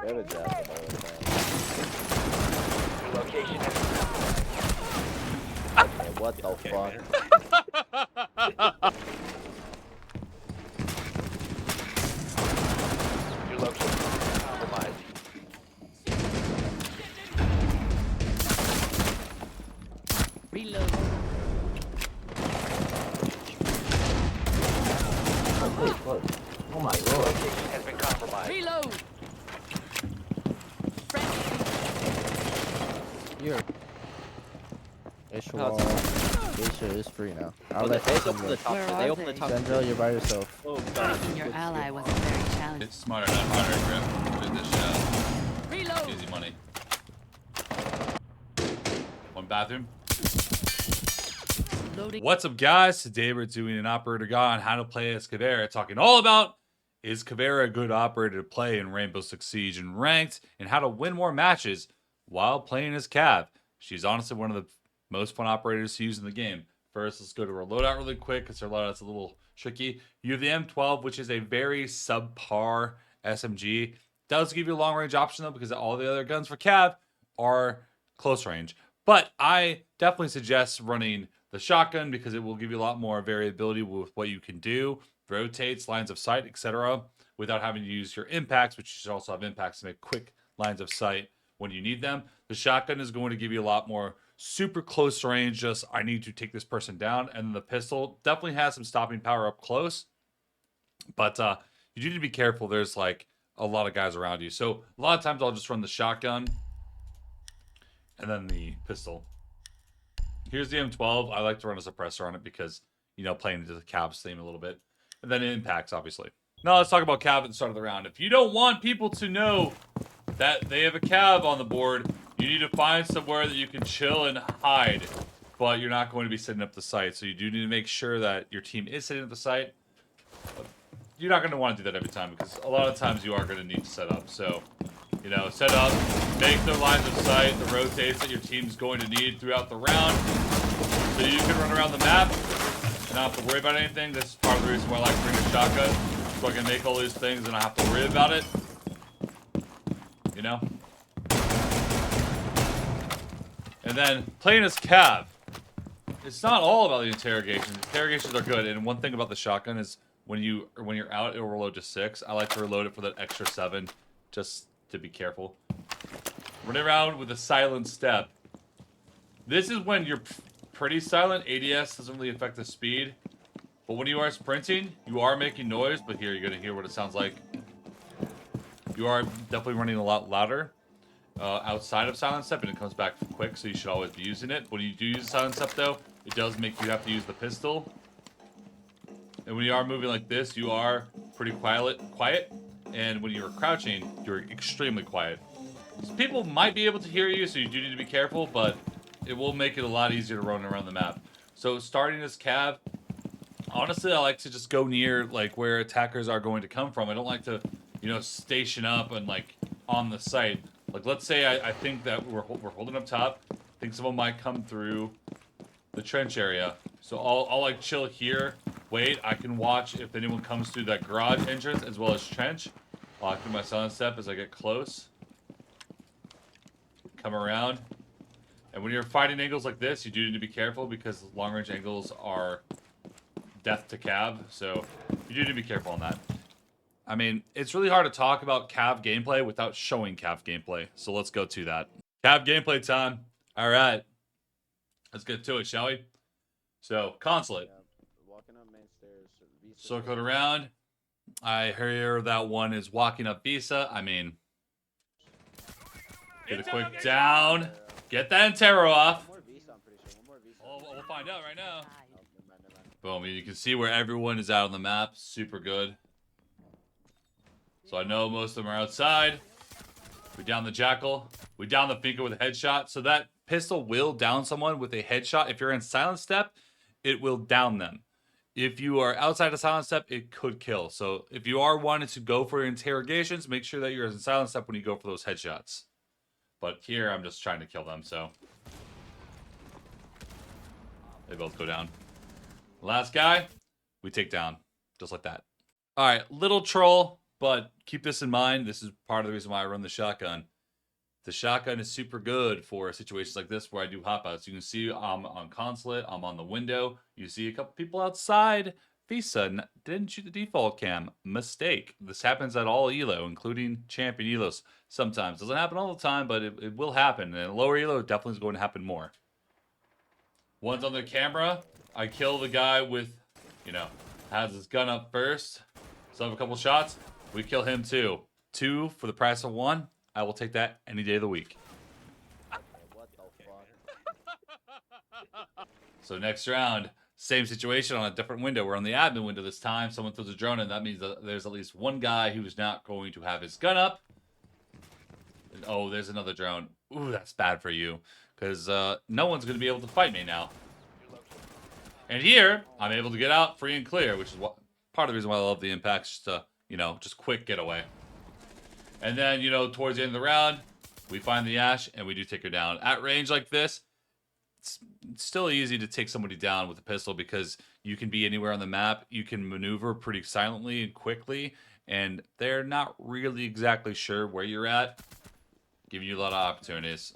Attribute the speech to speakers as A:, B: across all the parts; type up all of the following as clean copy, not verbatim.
A: We have a jacket by the way.
B: Your location is
A: Okay, what the fuck?
B: your location is compromised.
C: Reload.
A: Wait, what? Oh my
B: Your
A: lord.
B: location has been compromised.
C: Reload.
D: Here.
A: Echelon.
D: Asia is free now.
A: Oh,
D: I'll
A: they
D: let you
A: open the top.
C: Where
A: They
C: are
A: open the
C: they?
A: top.
D: SenVale, you're by yourself.
A: Oh god.
C: Your ally wasn't very challenging.
E: It's smarter, not harder, Grim. With this shot.
C: Reload.
E: Easy money. One bathroom.
C: Loading.
E: What's up, guys? Today we're doing an operator guide on how to play as Caveira, talking all about is Caveira a good operator to play in Rainbow Six Siege and Ranked, and how to win more matches while playing as Cav. She's honestly one of the most fun operators to use in the game. First, let's go to her loadout really quick because her loadout's a little tricky. You have the M12, which is a very subpar SMG. Does give you a long range option though, because all the other guns for Cav are close range. But I definitely suggest running the shotgun because it will give you a lot more variability with what you can do, rotates, lines of sight, etc., without having to use your impacts, which you should also have impacts to make quick lines of sight when you need them. The shotgun is going to give you a lot more super close range, just I need to take this person down. And then the pistol definitely has some stopping power up close, but you do need to be careful. There's like a lot of guys around you, so a lot of times I'll just run the shotgun and then the pistol. Here's the M12. I like to run a suppressor on it because, you know, playing into the Cav's theme a little bit. And then it impacts, obviously. Now let's talk about Cav at the start of the round. If you don't want people to know that they have a Cav on the board, you need to find somewhere that you can chill and hide. But you're not going to be setting up the site. So you do need to make sure that your team is setting up the site. But you're not going to want to do that every time because a lot of times you are going to need to set up. So, you know, set up, make the lines of sight, the rotates that your team's going to need throughout the round. So you can run around the map and not have to worry about anything. This is part of the reason why I like to bring a shotgun. So I can make all these things and I have to worry about it. You know? And then playing as Cav. It's not all about the interrogations. Interrogations are good. And one thing about the shotgun is when you're out, it'll reload to 6. I like to reload it for that extra 7. Just to be careful. Running around with a silent step. This is when you're pretty silent. ADS doesn't really affect the speed. But when you are sprinting, you are making noise. But here, you're going to hear what it sounds like. You are definitely running a lot louder outside of silent step, and it comes back quick, so you should always be using it. When you do use silent step, though, it does make you have to use the pistol. And when you are moving like this, you are pretty quiet. And when you are crouching, you're extremely quiet. So people might be able to hear you, so you do need to be careful, but it will make it a lot easier to run around the map. So starting as Cav, honestly, I like to just go near like where attackers are going to come from. I don't like to, you know, station up and like on the site. Like, let's say I think that we're holding up top. I think someone might come through the trench area. So I'll like chill here. Wait, I can watch if anyone comes through that garage entrance as well as trench. I'll do my silent step as I get close. Come around. And when you're fighting angles like this, you do need to be careful because long range angles are death to Cav. So you do need to be careful on that. I mean, it's really hard to talk about Cav gameplay without showing Cav gameplay. So let's go to that. Cav gameplay time. All right. Let's get to it, shall we? So, consulate.
A: Walking up main stairs.
E: Circle it around. I hear that one is walking up Visa. I mean, get a quick down. Get that Intero off.
A: One more visa, I'm pretty sure. One more visa.
E: Oh, we'll find out right now.
A: Oh, never mind.
E: Boom. You can see where everyone is out on the map. Super good. So I know most of them are outside. We down the Jackal. We down the Finka with a headshot. So that pistol will down someone with a headshot. If you're in silent step, it will down them. If you are outside of silent step, it could kill. So if you are wanting to go for your interrogations, make sure that you're in silent step when you go for those headshots. But here, I'm just trying to kill them, so. They both go down. Last guy, we take down. Just like that. All right, little troll. But keep this in mind. This is part of the reason why I run the shotgun. The shotgun is super good for situations like this where I do hop outs. You can see I'm on consulate. I'm on the window. You see a couple people outside. Visa didn't shoot the default cam. Mistake. This happens at all ELO, including champion ELOs sometimes. Doesn't happen all the time, but it will happen. And lower ELO, it definitely is going to happen more. One's on the camera. I kill the guy with, has his gun up first. So I have a couple shots. We kill him too. 2 for the price of 1. I will take that any day of the week.
A: What the fuck?
E: So next round, same situation on a different window. We're on the admin window this time. Someone throws a drone in. That means that there's at least one guy who's not going to have his gun up. And, oh, there's another drone. Ooh, that's bad for you. Because no one's going to be able to fight me now. And here, I'm able to get out free and clear, which is part of the reason why I love the impacts. Just, just quick getaway. And then, towards the end of the round, we find the Ash, and we do take her down. At range like this, it's still easy to take somebody down with a pistol because you can be anywhere on the map. You can maneuver pretty silently and quickly, and they're not really exactly sure where you're at, giving you a lot of opportunities.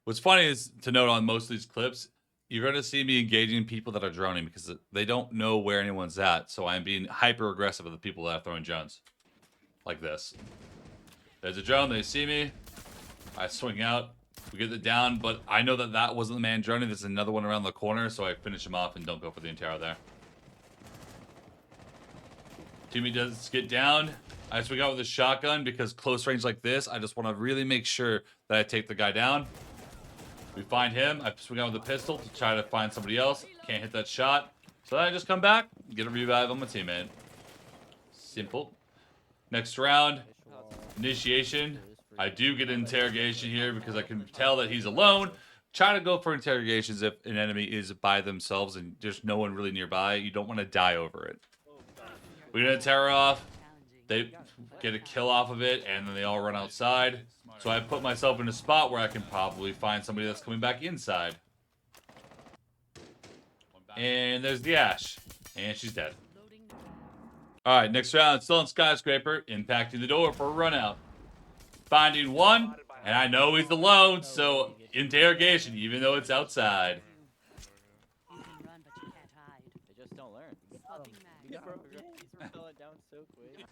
E: What's funny is to note on most of these clips, you're going to see me engaging people that are droning because they don't know where anyone's at. So I'm being hyper aggressive with the people that are throwing drones. Like this. There's a drone, they see me. I swing out. We get it down, but I know that that wasn't the man droning. There's another one around the corner, so I finish him off and don't go for the Intero there. Teammate does get down. I swing out with a shotgun because close range like this, I just want to really make sure that I take the guy down. We find him. I swing out with a pistol to try to find somebody else. Can't hit that shot. So then I just come back, get a revive on my teammate. Simple. Next round, initiation. I do get an interrogation here because I can tell that he's alone. Try to go for interrogations if an enemy is by themselves and there's no one really nearby. You don't want to die over it. We're going to tear off. They get a kill off of it, and then they all run outside. So I put myself in a spot where I can probably find somebody that's coming back inside. And there's the Ash. And she's dead. Alright, next round. Still on Skyscraper. Impacting the door for a run out. Finding one. And I know he's alone, so interrogation, even though it's outside.
C: You can run, but you can't hide.
A: They just don't learn.
C: Fucking Mac.
A: Fell it down so quick.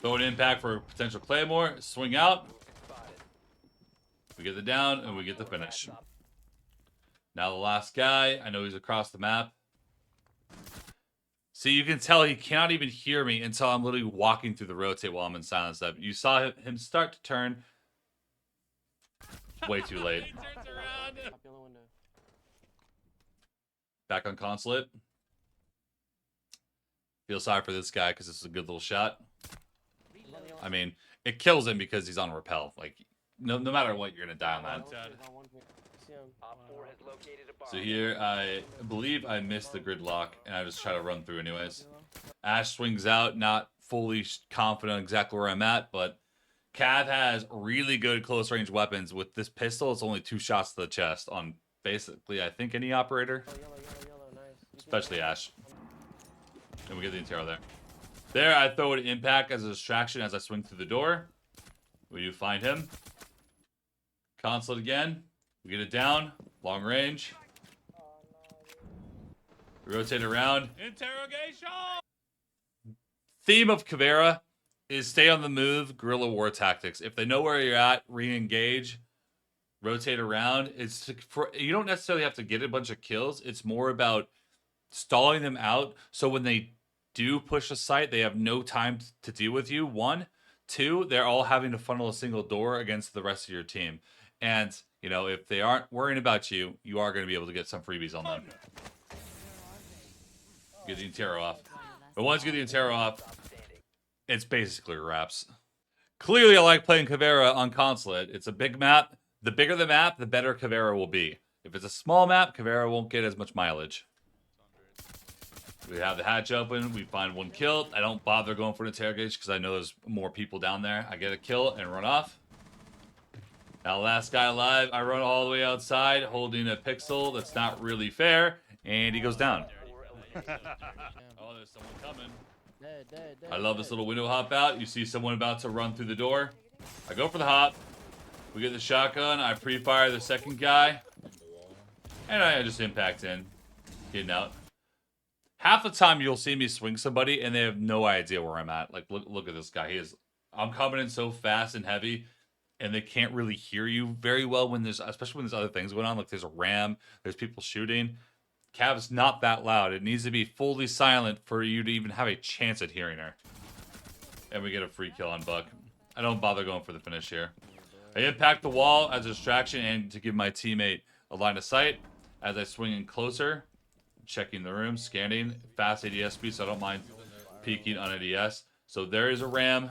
E: Throw an impact for a potential Claymore. Swing out. We get the down, and we get the finish. Now the last guy. I know he's across the map. See, you can tell he cannot even hear me until I'm literally walking through the rotate while I'm in silence. You saw him start to turn. Way too late. Back on consulate. Feel sorry for this guy because this is a good little shot. I mean, it kills him because he's on repel. Like, no matter what, you're gonna die on that. So here, I believe I missed the gridlock, and I just try to run through anyways. Ash swings out, not fully confident exactly where I'm at, but Cav has really good close-range weapons. With this pistol, it's only 2 shots to the chest on basically, I think, any operator. Especially Ash. And we get the Intero there. There, I throw an impact as a distraction as I swing through the door. We do find him. Consulate again. We get it down. Long range. We rotate around. Interrogation! Theme of Caveira is stay on the move, guerrilla war tactics. If they know where you're at, re-engage, rotate around. You don't necessarily have to get a bunch of kills. It's more about stalling them out so when they do push a site, they have no time to deal with you. 1. 2, they're all having to funnel a single door against the rest of your team. And, if they aren't worrying about you, you are going to be able to get some freebies on them. Get the Intero off. But once you get the Intero off, it's basically wraps. Clearly, I like playing Caveira on consulate. It's a big map. The bigger the map, the better Caveira will be. If it's a small map, Caveira won't get as much mileage. We have the hatch open. We find 1 kill. I don't bother going for an interrogation because I know there's more people down there. I get a kill and run off. Now, last guy alive. I run all the way outside holding a pixel that's not really fair. And he goes down. Oh, there's someone coming. I love this little window hop out. You see someone about to run through the door. I go for the hop. We get the shotgun. I pre-fire the second guy. And I just impact in. Getting out. Half the time you'll see me swing somebody and they have no idea where I'm at. Like, look at this guy. I'm coming in so fast and heavy. And they can't really hear you very well especially when there's other things going on. Like there's a ram, there's people shooting. Cav's not that loud. It needs to be fully silent for you to even have a chance at hearing her. And we get a free kill on Buck. I don't bother going for the finish here. I impact the wall as a distraction and to give my teammate a line of sight. As I swing in closer, checking the room, scanning, fast ADS speed, so I don't mind peeking on ADS. So there is a ram.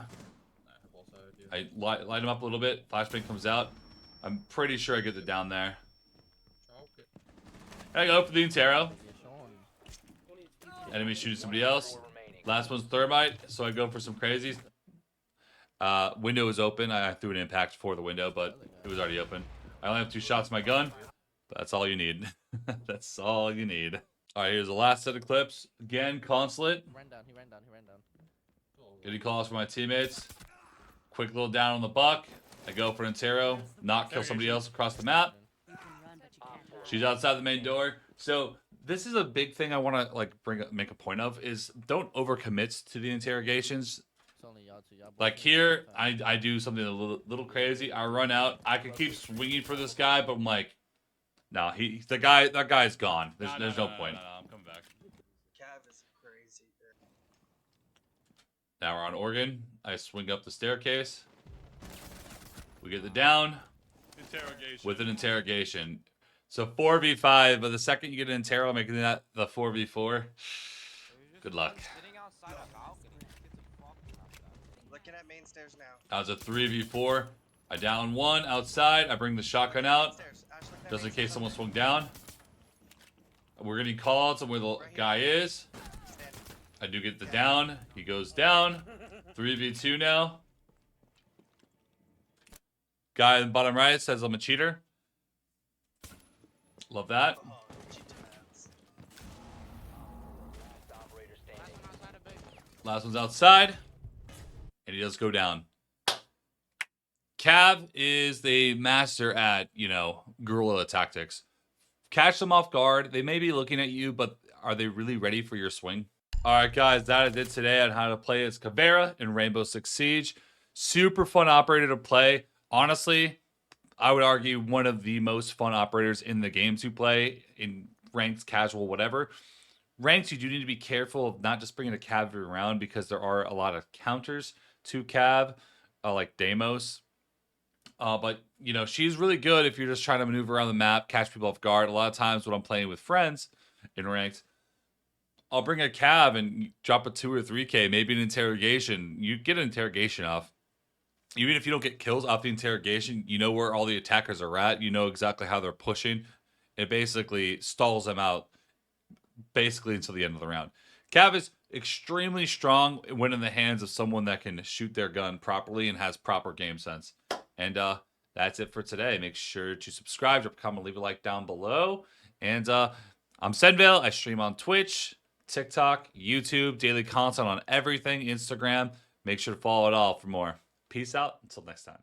E: I light him up a little bit. Flashbang comes out. I'm pretty sure I get the down there. And I go for the Intero. Enemy shooting somebody else. Last one's Thermite, so I go for some crazies. Window is open. I threw an impact for the window, but it was already open. I only have 2 shots in my gun, but that's all you need. That's all you need. All right, here's the last set of clips. Again, Consulate.
D: He ran down.
E: Getting calls for my teammates. Quick little down on the Buck. I go for an Intero. Not kill somebody else across the map.
C: You can run, but you can't hide.
E: She's outside the main door. So this is a big thing I want to make a point of is don't overcommit to the interrogations. Like here, I do something a little crazy. I run out. I could keep swinging for this guy, but I'm like, no, that guy's gone. There's no point.
F: I'm coming back.
G: Cav is crazy.
E: Now we're on Oregon. I swing up the staircase. We get the down
F: Interrogation.
E: with an interrogation. So 4v5, but the second you get an interro, making that the 4v4. Good luck.
G: Looking at main stairs now.
E: That was a 3v4. I down one outside. I bring the shotgun out.
G: Stairs. Ash, look at
E: Just in
G: main
E: case
G: stairs.
E: someone swung down. We're getting calls on where the guy is.
G: Stand.
E: I do get the down. He goes down. 3v2 now. Guy in the bottom right says I'm a cheater. Love that.
G: Oh, cheat demands.
B: Operator standing.
E: Last one's outside. And he does go down. Cav is the master at, guerrilla tactics. Catch them off guard. They may be looking at you, but are they really ready for your swing? All right, guys, that is it today on how to play as Caveira in Rainbow Six Siege. Super fun operator to play. Honestly, I would argue one of the most fun operators in the game to play in ranked, casual, whatever. Ranked, you do need to be careful of not just bringing a Cav around because there are a lot of counters to Cav, like Deimos. But, she's really good if you're just trying to maneuver around the map, catch people off guard. A lot of times when I'm playing with friends in ranked, I'll bring a Cav and drop a 2 or 3K, maybe an interrogation. You get an interrogation off. Even if you don't get kills off the interrogation, you know where all the attackers are at. You know exactly how they're pushing. It basically stalls them out basically until the end of the round. Cav is extremely strong when in the hands of someone that can shoot their gun properly and has proper game sense. And that's it for today. Make sure to subscribe, drop a comment, leave a like down below. And I'm SenVale. I stream on Twitch, TikTok, YouTube, daily content on everything, Instagram. Make sure to follow it all for more. Peace out. Until next time.